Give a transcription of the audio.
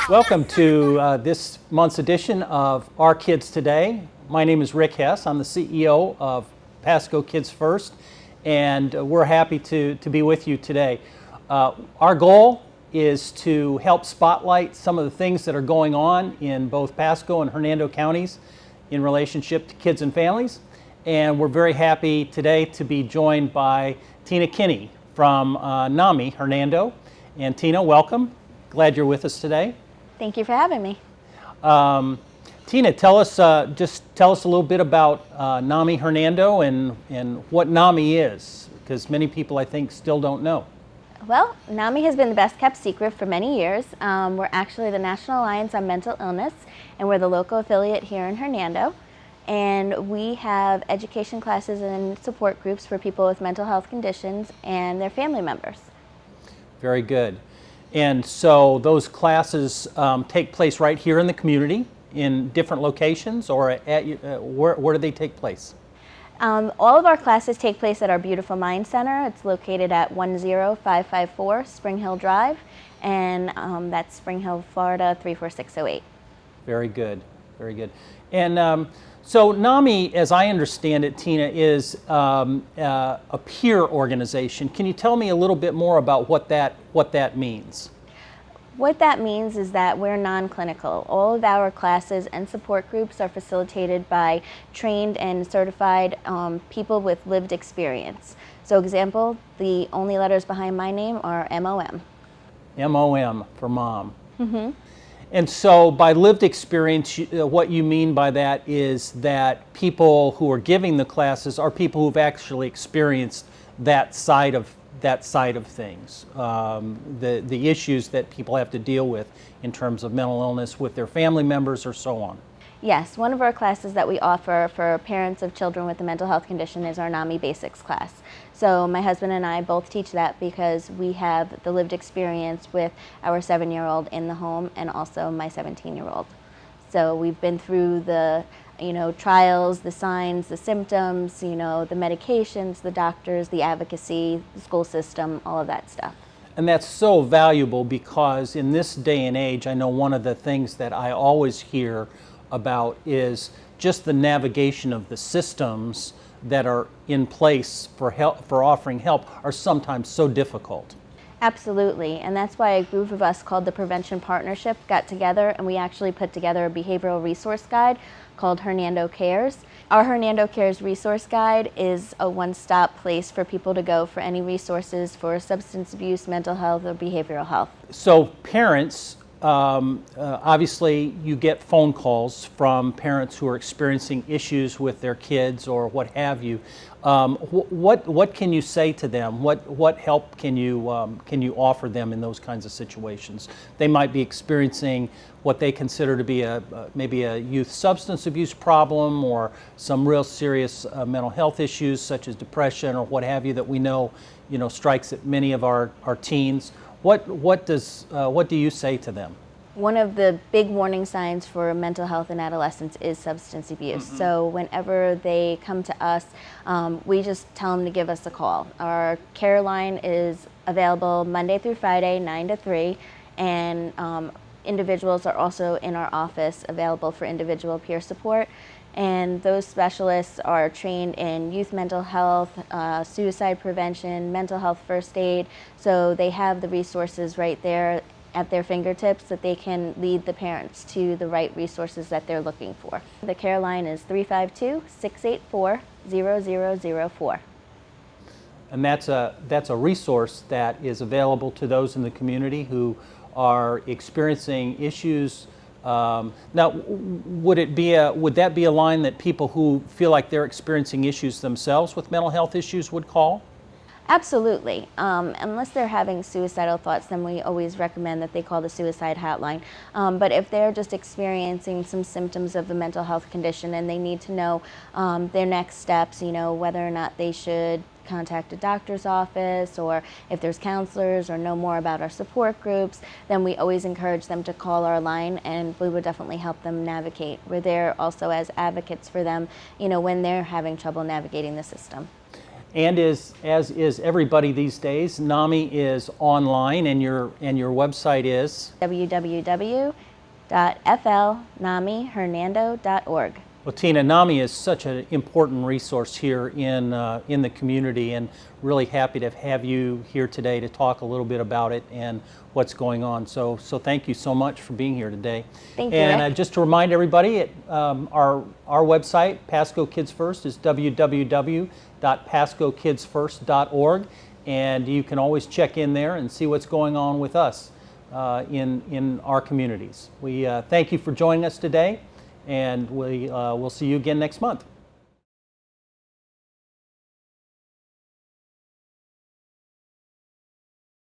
Welcome to this month's edition of Our Kids Today. My name is Rick Hess. I'm the CEO of Pasco Kids First, and we're happy to be with you today. Our goal is to help spotlight some of the things that are going on in both Pasco and Hernando counties in relationship to kids and families. And we're very happy today to be joined by Tina Kinney from NAMI Hernando. And Tina, welcome. Glad you're with us today. Thank you for having me. Tina, tell us a little bit about NAMI Hernando and what NAMI is, because many people I think still don't know. Well, NAMI has been the best kept secret for many years. We're actually the National Alliance on Mental Illness, and we're the local affiliate here in Hernando. And we have education classes and support groups for people with mental health conditions and their family members. Very good. And so those classes take place right here in the community in different locations, or where do they take place? All of our classes take place at our Beautiful Mind Center. It's located at 10554 Spring Hill Drive, and that's Spring Hill, Florida 34608. Very good, very good. And so NAMI, as I understand it, Tina, is a peer organization. Can you tell me a little bit more about what that means? What that means is that we're non-clinical. All of our classes and support groups are facilitated by trained and certified people with lived experience. So example, the only letters behind my name are MOM. MOM for mom. Mm-hmm. And so by lived experience, what you mean by that is that people who are giving the classes are people who've actually experienced that side of things, the issues that people have to deal with in terms of mental illness with their family members or so on. Yes, one of our classes that we offer for parents of children with a mental health condition is our NAMI Basics class. So my husband and I both teach that because we have the lived experience with our 7-year-old in the home and also my 17-year-old. So we've been through the trials, the signs, the symptoms, the medications, the doctors, the advocacy, the school system, all of that stuff. And that's so valuable because in this day and age, I know one of the things that I always hear about is just the navigation of the systems that are in place for offering help are sometimes so difficult. Absolutely, and that's why a group of us called the Prevention Partnership got together and we actually put together a behavioral resource guide called Hernando Cares. Our Hernando Cares resource guide is a one-stop place for people to go for any resources for substance abuse, mental health, or behavioral health. So parents, obviously you get phone calls from parents who are experiencing issues with their kids or what have you. What can you say to them? What help can you offer them in those kinds of situations? They might be experiencing what they consider to be maybe a youth substance abuse problem or some real serious mental health issues such as depression or what have you that we know strikes at many of our teens. What do you say to them? One of the big warning signs for mental health in adolescents is substance abuse. Mm-hmm. So whenever they come to us, we just tell them to give us a call. Our care line is available Monday through Friday, 9 to 3, and individuals are also in our office available for individual peer support. And those specialists are trained in youth mental health, suicide prevention, mental health first aid, so they have the resources right there at their fingertips that they can lead the parents to the right resources that they're looking for. The care line is 352-684-0004. And that's a resource that is available to those in the community who are experiencing issues. Now, would that be a line that people who feel like they're experiencing issues themselves with mental health issues would call? Absolutely. Unless they're having suicidal thoughts, then we always recommend that they call the suicide hotline. But if they're just experiencing some symptoms of a mental health condition and they need to know their next steps, whether or not they should contact a doctor's office, or if there's counselors, or know more about our support groups, then we always encourage them to call our line, and we would definitely help them navigate. We're there also as advocates for them, when they're having trouble navigating the system. And as is everybody these days, NAMI is online, and your website is www.flnamihernando.org. Well, Tina, NAMI is such an important resource here in the community, and really happy to have you here today to talk a little bit about it and what's going on. So thank you so much for being here today. Thank you. And just to remind everybody, our website, Pasco Kids First, is www.pascokidsfirst.org, and you can always check in there and see what's going on with us in our communities. We thank you for joining us today, and we'll see you again next month.